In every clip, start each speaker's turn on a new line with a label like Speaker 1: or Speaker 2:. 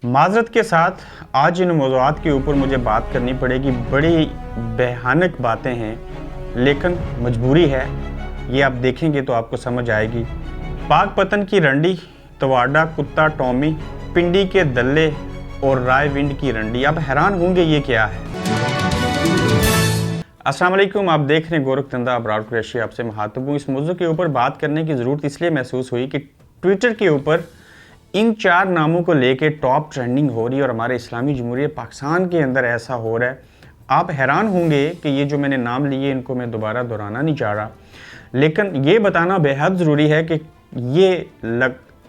Speaker 1: معذرت کے ساتھ آج ان موضوعات کے اوپر مجھے بات کرنی پڑے گی. بڑی بھیانک باتیں ہیں لیکن مجبوری ہے. یہ آپ دیکھیں گے تو آپ کو سمجھ آئے گی. پاک پتن کی رنڈی، تواڈا کتا ٹامی، پنڈی کے دلے اور رائے ونڈ کی رنڈی. آپ حیران ہوں گے یہ کیا ہے. السلام علیکم، آپ دیکھ رہے ہیں گورکھ دھندا ابرار قریشی. آپ سے مخاطب ہوں. اس موضوع کے اوپر بات کرنے کی ضرورت اس لیے محسوس ہوئی کہ ٹویٹر کے اوپر ان 4 ناموں کو لے کے ٹاپ ٹرینڈنگ ہو رہی ہے اور ہمارے اسلامی جمہوریہ پاکستان کے اندر ایسا ہو رہا ہے. آپ حیران ہوں گے کہ یہ جو میں نے نام لیے ان کو میں دوبارہ دہرانا نہیں چاہ رہا، لیکن یہ بتانا بے حد ضروری ہے کہ یہ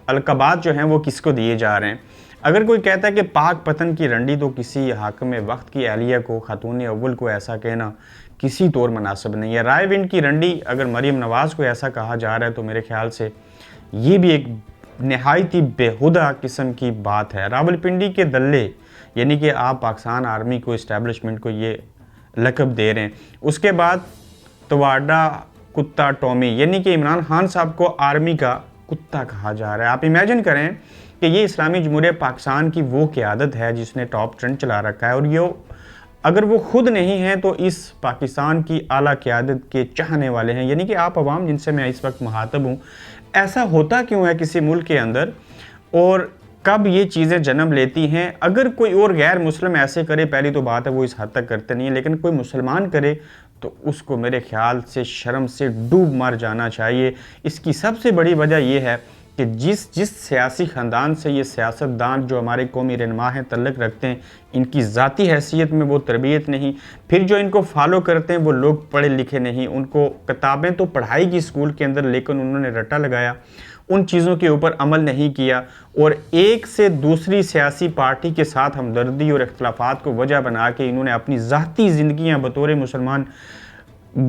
Speaker 1: القابات جو ہیں وہ کس کو دیے جا رہے ہیں. اگر کوئی کہتا ہے کہ پاک پتن کی رنڈی، تو کسی حاکم وقت کی اہلیہ کو، خاتون اول کو ایسا کہنا کسی طور مناسب نہیں ہے. رائے ونڈ کی رنڈی اگر مریم نواز کو ایسا کہا جا رہا ہے تو میرے خیال سے یہ بھی ایک نہایت ہی بےہودہ قسم کی بات ہے. راولپنڈی کے دلے، یعنی کہ آپ پاکستان آرمی کو، اسٹیبلشمنٹ کو یہ لقب دے رہے ہیں. اس کے بعد تواڈا کتا ٹامی، یعنی کہ عمران خان صاحب کو آرمی کا کتا کہا جا رہا ہے. آپ امیجن کریں کہ یہ اسلامی جمہوریہ پاکستان کی وہ قیادت ہے جس نے ٹاپ ٹرینڈ چلا رکھا ہے، اور یہ اگر وہ خود نہیں ہیں تو اس پاکستان کی اعلیٰ قیادت کے چاہنے والے ہیں. یعنی کہ آپ عوام جن سے میں اس وقت مخاطب ہوں، ایسا ہوتا کیوں ہے کسی ملک کے اندر، اور کب یہ چیزیں جنم لیتی ہیں؟ اگر کوئی اور غیر مسلم ایسے کرے، پہلی تو بات ہے وہ اس حد تک کرتے نہیں ہیں، لیکن کوئی مسلمان کرے تو اس کو میرے خیال سے شرم سے ڈوب مر جانا چاہیے. اس کی سب سے بڑی وجہ یہ ہے کہ جس سیاسی خاندان سے یہ سیاستدان جو ہمارے قومی رہنما ہیں تعلق رکھتے ہیں، ان کی ذاتی حیثیت میں وہ تربیت نہیں. پھر جو ان کو فالو کرتے ہیں وہ لوگ پڑھے لکھے نہیں. ان کو کتابیں تو پڑھائی کی اسکول کے اندر، لیکن انہوں نے رٹا لگایا، ان چیزوں کے اوپر عمل نہیں کیا، اور ایک سے دوسری سیاسی پارٹی کے ساتھ ہمدردی اور اختلافات کو وجہ بنا کے انہوں نے اپنی ذاتی زندگیاں بطور مسلمان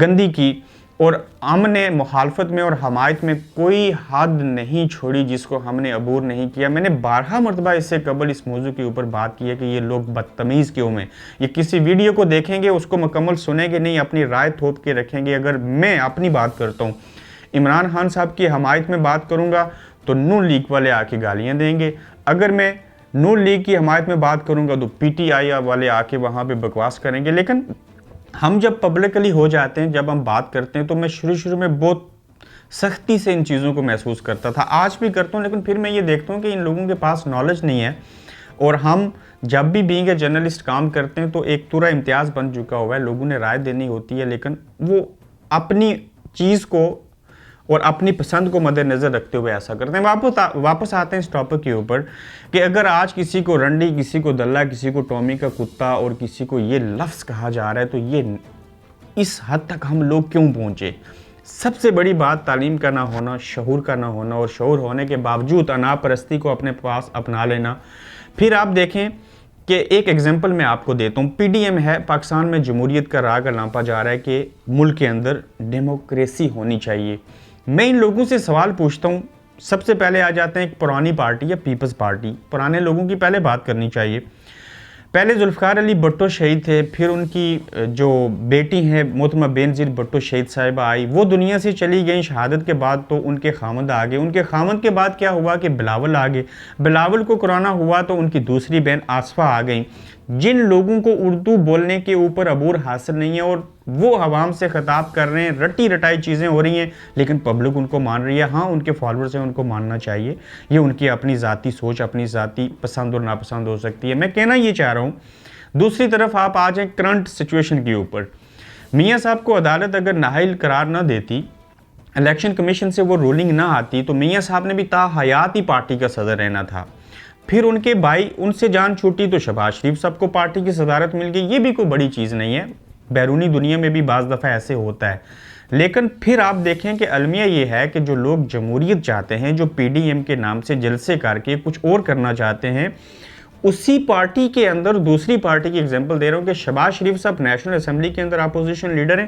Speaker 1: گندی کی، اور ہم نے مخالفت میں اور حمایت میں کوئی حد نہیں چھوڑی جس کو ہم نے عبور نہیں کیا. میں نے بارہا مرتبہ اس سے قبل اس موضوع کے اوپر بات کی ہے کہ یہ لوگ بدتمیز کیوں ہیں. یہ کسی ویڈیو کو دیکھیں گے، اس کو مکمل سنیں گے نہیں، اپنی رائے تھوپ کے رکھیں گے. اگر میں اپنی بات کرتا ہوں، عمران خان صاحب کی حمایت میں بات کروں گا تو نون لیگ والے آ کے گالیاں دیں گے. اگر میں نون لیگ کی حمایت میں بات کروں گا تو پی ٹی آئی والے آ کے وہاں پہ بکواس کریں گے. لیکن ہم جب پبلکلی ہو جاتے ہیں، جب ہم بات کرتے ہیں، تو میں شروع میں بہت سختی سے ان چیزوں کو محسوس کرتا تھا، آج بھی کرتا ہوں، لیکن پھر میں یہ دیکھتا ہوں کہ ان لوگوں کے پاس نالج نہیں ہے، اور ہم جب بھی بینگ اے جرنلسٹ کام کرتے ہیں تو ایک پورا امتیاز بن چکا ہوا ہے. لوگوں نے رائے دینی ہوتی ہے، لیکن وہ اپنی چیز کو اور اپنی پسند کو مد نظر رکھتے ہوئے ایسا کرتے ہیں. واپس آتے ہیں اس ٹاپک کے اوپر کہ اگر آج کسی کو رنڈی، کسی کو دلہ، کسی کو ٹامی کا کتا اور کسی کو یہ لفظ کہا جا رہا ہے، تو یہ اس حد تک ہم لوگ کیوں پہنچے؟ سب سے بڑی بات تعلیم کا نہ ہونا، شعور کا نہ ہونا، اور شعور ہونے کے باوجود انا پرستی کو اپنے پاس اپنا لینا. پھر آپ دیکھیں کہ ایک ایگزامپل میں آپ کو دیتا ہوں. پی ڈی ایم ہے، پاکستان میں جمہوریت کا راگ لانپا جا رہا ہے کہ ملک کے اندر ڈیموکریسی ہونی چاہیے. میں ان لوگوں سے سوال پوچھتا ہوں. سب سے پہلے آ جاتے ہیں ایک پرانی پارٹی یا پیپلز پارٹی. پرانے لوگوں کی پہلے بات کرنی چاہیے. پہلے ذوالفقار علی بھٹو شہید تھے، پھر ان کی جو بیٹی ہیں محترمہ بینظیر بھٹو شہید صاحبہ آئی، وہ دنیا سے چلی گئیں. شہادت کے بعد تو ان کے خامند آ گئے. ان کے خامند کے بعد کیا ہوا کہ بلاول آ گئے. بلاول کو کرونا ہوا تو ان کی دوسری بہن آصفہ آ گئیں. جن لوگوں کو اردو بولنے کے اوپر عبور حاصل نہیں ہے اور وہ عوام سے خطاب کر رہے ہیں، رٹی رٹائی چیزیں ہو رہی ہیں، لیکن پبلک ان کو مان رہی ہے. ہاں، ان کے فالورز ہیں، ان کو ماننا چاہیے. یہ ان کی اپنی ذاتی سوچ، اپنی ذاتی پسند اور ناپسند ہو سکتی ہے. میں کہنا یہ چاہ رہا ہوں. دوسری طرف آپ آ جائیں کرنٹ سچویشن کے اوپر. میاں صاحب کو عدالت اگر نااہل قرار نہ دیتی، الیکشن کمیشن سے وہ رولنگ نہ آتی، تو میاں صاحب نے بھی تا حیات ہی پارٹی کا صدر رہنا تھا. پھر ان کے بھائی، ان سے جان چھوٹی تو شہباز شریف صاحب کو پارٹی کی صدارت مل گئی. یہ بھی کوئی بڑی چیز نہیں ہے، بیرونی دنیا میں بھی بعض دفعہ ایسے ہوتا ہے. لیکن پھر آپ دیکھیں کہ المیہ یہ ہے کہ جو لوگ جمہوریت چاہتے ہیں، جو پی ڈی ایم کے نام سے جلسے کر کے کچھ اور کرنا چاہتے ہیں، اسی پارٹی کے اندر دوسری پارٹی کی ایگزامپل دے رہا ہوں کہ شہباز شریف صاحب نیشنل اسمبلی کے اندر اپوزیشن لیڈر ہیں.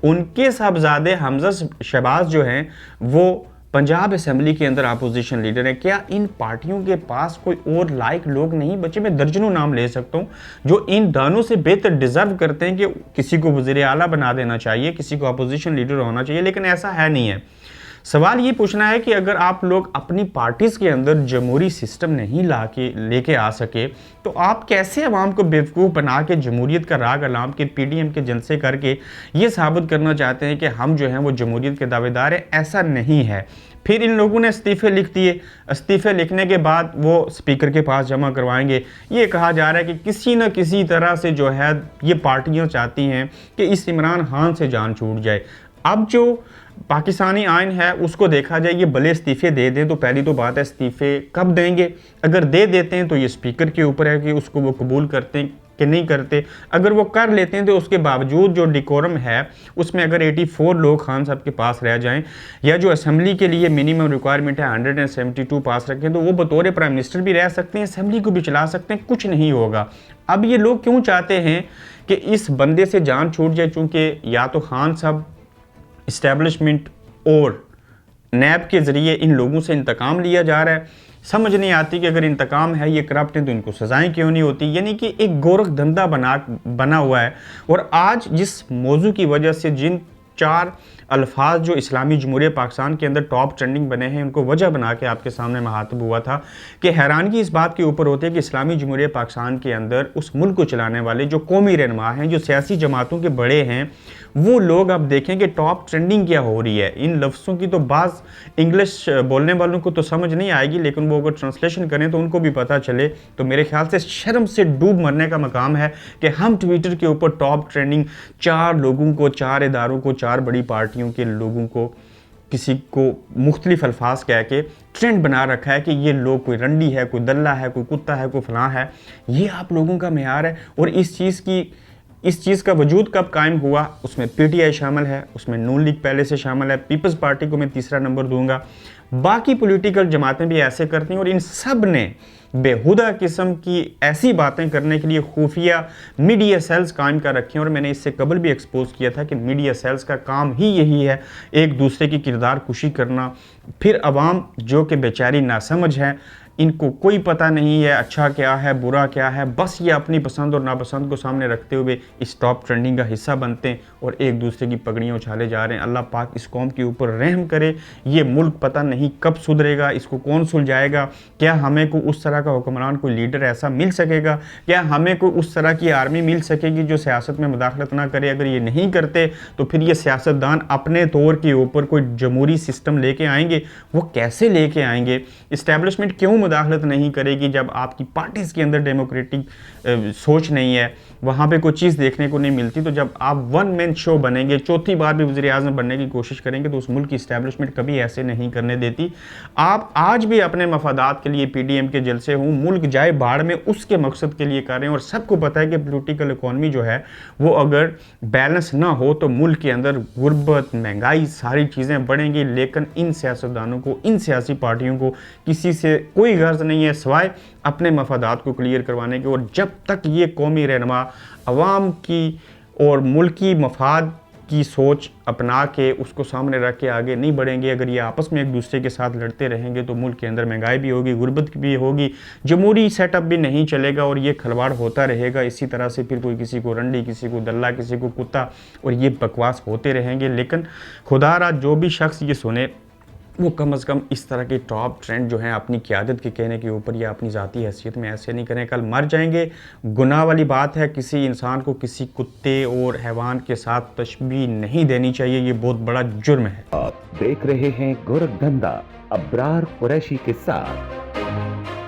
Speaker 1: ان کے صاحبزادے حمزہ شہباز جو ہیں وہ پنجاب اسمبلی کے اندر اپوزیشن لیڈر ہیں. کیا ان پارٹیوں کے پاس کوئی اور لائق لوگ نہیں بچے؟ میں درجنوں نام لے سکتا ہوں جو ان دانوں سے بہتر ڈیزرو کرتے ہیں کہ کسی کو وزیر اعلیٰ بنا دینا چاہیے، کسی کو اپوزیشن لیڈر ہونا چاہیے، لیکن ایسا ہے نہیں ہے. سوال یہ پوچھنا ہے کہ اگر آپ لوگ اپنی پارٹیز کے اندر جمہوری سسٹم نہیں لے کے آ سکے تو آپ کیسے عوام کو بیوقوف بنا کے جمہوریت کا راگ علام کے پی ڈی ایم کے جلسے کر کے یہ ثابت کرنا چاہتے ہیں کہ ہم جو ہیں وہ جمہوریت کے دعوے دار ہیں؟ ایسا نہیں ہے۔ پھر ان لوگوں نے استعفے لکھ دیے، استعفے لکھنے کے بعد وہ اسپیکر کے پاس جمع کروائیں گے۔ یہ کہا جا رہا ہے کہ کسی نہ کسی طرح سے جو ہے یہ پارٹیاں چاہتی ہیں کہ اس عمران خان سے جان چھوٹ جائے۔ اب جو پاکستانی آئین ہے اس کو دیکھا جائے، یہ بھلے استعفے دے دیں تو پہلی تو بات ہے استعفے کب دیں گے؟ اگر دے دیتے ہیں تو یہ اسپیکر کے اوپر ہے کہ اس کو وہ قبول کرتے ہیں کہ نہیں کرتے۔ اگر وہ کر لیتے ہیں تو اس کے باوجود جو ڈیکورم ہے اس میں اگر 84 لوگ خان صاحب کے پاس رہ جائیں یا جو اسمبلی کے لیے منیمم ریکوائرمنٹ ہے 172 پاس رکھیں تو وہ بطور پرائم منسٹر بھی رہ سکتے ہیں، اسمبلی کو بھی چلا سکتے ہیں، کچھ نہیں ہوگا۔ اب یہ لوگ کیوں چاہتے ہیں کہ اس بندے سے جان چھوٹ جائے؟ چونکہ یا تو خان صاحب اسٹیبلشمنٹ اور نیب کے ذریعے ان لوگوں سے انتقام لیا جا رہا ہے۔ سمجھ نہیں آتی کہ اگر انتقام ہے، یہ کرپٹ ہے، تو ان کو سزائیں کیوں نہیں ہوتی؟ یعنی کہ ایک گورکھ دھندا بنا ہوا ہے۔ اور آج جس موضوع کی وجہ سے جن 4 الفاظ جو اسلامی جمہوریہ پاکستان کے اندر ٹاپ ٹرینڈنگ بنے ہیں ان کو وجہ بنا کے آپ کے سامنے مخاطب ہوا تھا کہ حیرانگی اس بات کے اوپر ہوتی ہے کہ اسلامی جمہوریہ پاکستان کے اندر اس ملک کو چلانے والے جو قومی رہنما ہیں، جو سیاسی جماعتوں کے بڑے ہیں، وہ لوگ اب دیکھیں کہ ٹاپ ٹرینڈنگ کیا ہو رہی ہے۔ ان لفظوں کی تو بعض انگلش بولنے والوں کو تو سمجھ نہیں آئے گی، لیکن وہ اگر ٹرانسلیشن کریں تو ان کو بھی پتہ چلے تو میرے خیال سے شرم سے ڈوب مرنے کا مقام ہے کہ ہم ٹویٹر کے اوپر ٹاپ ٹرینڈنگ 4 لوگوں کو، 4 اداروں کو، 4 بڑی پارٹیوں کے لوگوں کو، کسی کو مختلف الفاظ کہہ کے ٹرینڈ بنا رکھا ہے کہ یہ لوگ کوئی رنڈی ہے، کوئی دلہ ہے، کوئی کتا ہے، کوئی فلاں ہے۔ یہ آپ لوگوں کا معیار ہے۔ اور اس چیز کا وجود کب قائم ہوا؟ اس میں پی ٹی آئی شامل ہے، اس میں نون لیگ پہلے سے شامل ہے، پیپلز پارٹی کو میں تیسرا نمبر دوں گا، باقی پولیٹیکل جماعتیں بھی ایسے کرتی ہیں، اور ان سب نے بےہودہ قسم کی ایسی باتیں کرنے کے لیے خفیہ میڈیا سیلز قائم کر رکھے ہیں۔ اور میں نے اس سے قبل بھی ایکسپوز کیا تھا کہ میڈیا سیلز کا کام ہی یہی ہے، ایک دوسرے کی کردار کشی کرنا۔ پھر عوام جو کہ بیچاری ناسمجھ ہے، ان کو کوئی پتہ نہیں ہے اچھا کیا ہے، برا کیا ہے، بس یہ اپنی پسند اور ناپسند کو سامنے رکھتے ہوئے اس ٹاپ ٹرینڈنگ کا حصہ بنتے ہیں اور ایک دوسرے کی پگڑیاں اچھالے جا رہے ہیں۔ اللہ پاک اس قوم کے اوپر رحم کرے۔ یہ ملک پتہ نہیں کب سدھرے گا، اس کو کون سلجھائے گا؟ کیا ہمیں کو اس طرح کا حکمران، کوئی لیڈر ایسا مل سکے گا؟ کیا ہمیں کو اس طرح کی آرمی مل سکے گی جو سیاست میں مداخلت نہ کرے؟ اگر یہ نہیں کرتے تو پھر یہ سیاستدان اپنے طور کے اوپر کوئی جمہوری سسٹم لے کے آئیں گے، وہ کیسے لے کے آئیں گے؟ اسٹیبلشمنٹ کیوں مداخلت نہیں کرے گی جب آپ کی پارٹیز کے اندر ڈیموکریٹک سوچ نہیں ہے، وہاں پہ کوئی چیز دیکھنے کو نہیں ملتی؟ تو جب آپ ون مین شو بنیں گے، چوتھی بار بھی وزیر اعظم بننے کی کوشش کریں گے تو اس ملک کی اسٹیبلشمنٹ کبھی ایسے نہیں کرنے دیتی۔ آپ آج بھی اپنے مفادات کے لیے پی ڈی ایم کے جلسے ہوں، ملک جائے باڑ میں، اس کے مقصد کے لیے کر رہے ہیں، اور سب کو پتہ ہے کہ پولیٹیکل اکانومی جو ہے وہ اگر بیلنس نہ ہو تو ملک کے اندر غربت، مہنگائی، ساری چیزیں بڑھیں گی۔ لیکن ان سیاستدانوں کو، ان سیاسی پارٹیوں کو کسی سے کوئی غرض نہیں ہے سوائے اپنے مفادات کو کلیئر کروانے کے۔ اور جب تک یہ قومی رہنما عوام کی اور ملکی مفاد کی سوچ اپنا کے اس کو سامنے رکھ کے آگے نہیں بڑھیں گے، اگر یہ آپس میں ایک دوسرے کے ساتھ لڑتے رہیں گے تو ملک کے اندر مہنگائی بھی ہوگی، غربت بھی ہوگی، جمہوری سیٹ اپ بھی نہیں چلے گا، اور یہ کھلواڑ ہوتا رہے گا۔ اسی طرح سے پھر کوئی کسی کو رنڈی، کسی کو دلہ، کسی کو کتا، اور یہ بکواس ہوتے رہیں گے۔ لیکن خدا را جو بھی شخص یہ سنے وہ کم از کم اس طرح کے ٹاپ ٹرینڈ جو ہیں اپنی قیادت کے کہنے کے اوپر یا اپنی ذاتی حیثیت میں ایسے نہیں کریں، کل مر جائیں گے۔ گناہ والی بات ہے، کسی انسان کو کسی کتے اور حیوان کے ساتھ تشبیہ نہیں دینی چاہیے، یہ بہت بڑا جرم ہے۔
Speaker 2: آپ دیکھ رہے ہیں گورکھ دھندا ابرار قریشی کے ساتھ۔